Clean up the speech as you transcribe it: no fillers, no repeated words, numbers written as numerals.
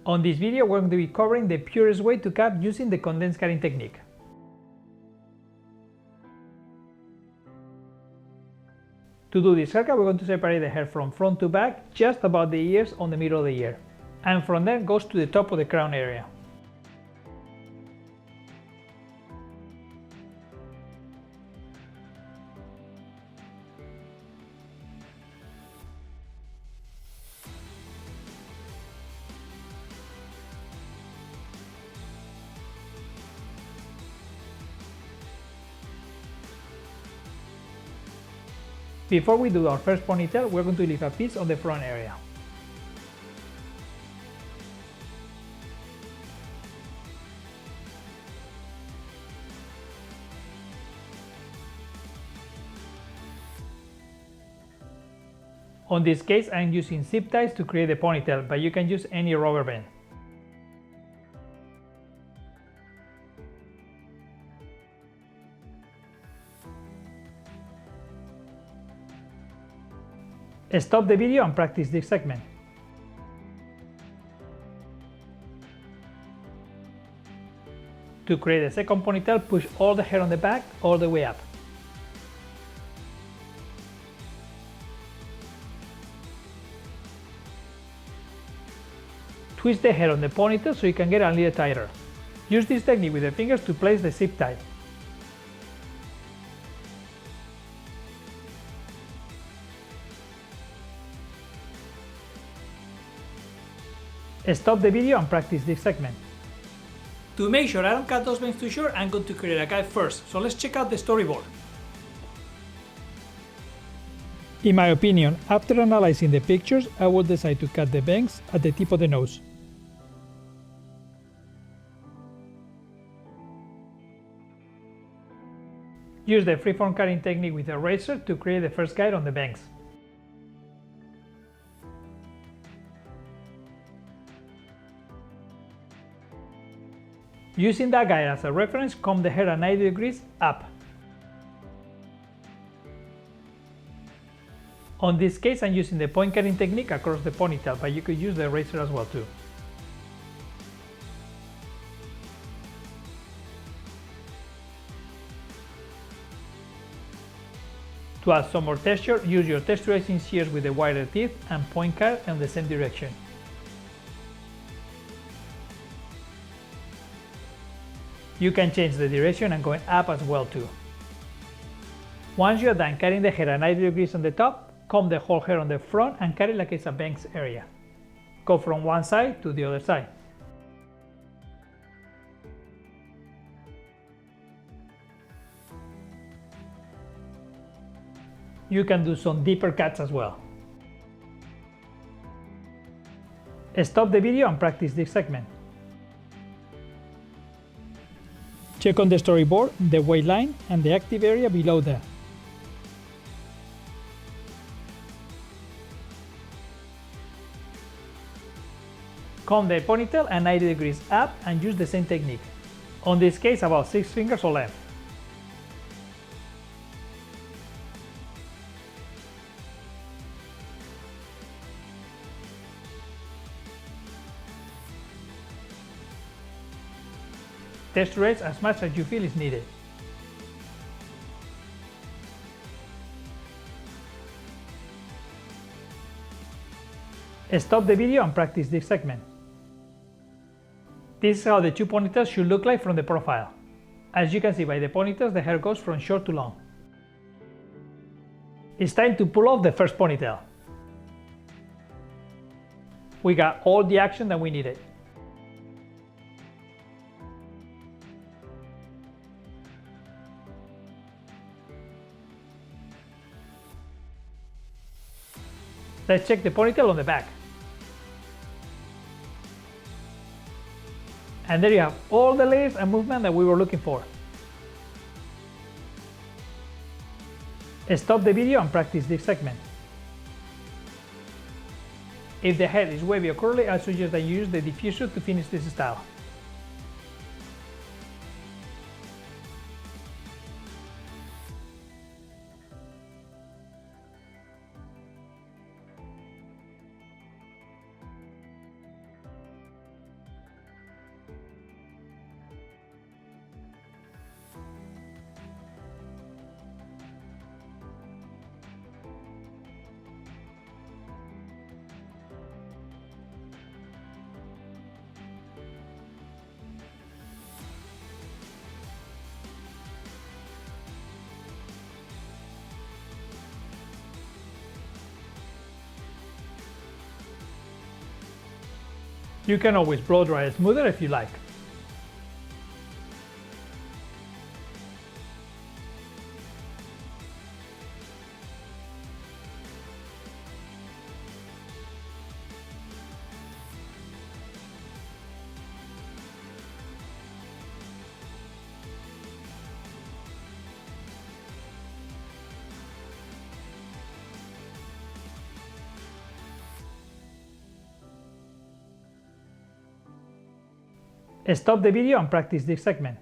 On this video, we're going to be covering the purest way to cut using the condensed cutting technique. To do this haircut, we're going to separate the hair from front to back, just about the ears on the middle of the ear. And from there goes to the top of the crown area. Before we do our first ponytail, we're going to leave a piece on the front area. On this case, I'm using zip ties to create the ponytail, but you can use any rubber band. Stop the video and practice this segment. To create a second ponytail, push all the hair on the back all the way up. Twist the hair on the ponytail so you can get a little tighter. Use this technique with the fingers to place the zip tie. Stop the video and practice this segment. To make sure I don't cut those bangs too short, I'm going to create a guide first, so let's check out the storyboard. In my opinion, after analyzing the pictures, I will decide to cut the bangs at the tip of the nose. Use the freeform cutting technique with a razor to create the first guide on the bangs. Using that guide as a reference, comb the hair at 90 degrees up. On this case, I'm using the point cutting technique across the ponytail, but you could use the razor as well too. To add some more texture, use your texturizing shears with the wider teeth and point cut in the same direction. You can change the direction and going up as well too. Once you are done cutting the hair at 90 degrees on the top, comb the whole hair on the front and cut it like it's a bangs area. Go from one side to the other side. You can do some deeper cuts as well. Stop the video and practice this segment. Check on the storyboard the white line and the active area below there. Comb the ponytail at 90 degrees up and use the same technique. On this case, about 6 fingers or length. Texturize as much as you feel is needed. Stop the video and practice this segment. This is how the two ponytails should look like from the profile. As you can see by the ponytails, the hair goes from short to long. It's time to pull off the first ponytail. We got all the action that we needed. Let's check the ponytail on the back. And there you have all the layers and movement that we were looking for. Stop the video and practice this segment. If the head is wavy or curly, I suggest that you use the diffuser to finish this style. You can always blow dry it smoother if you like. Stop the video and practice this segment.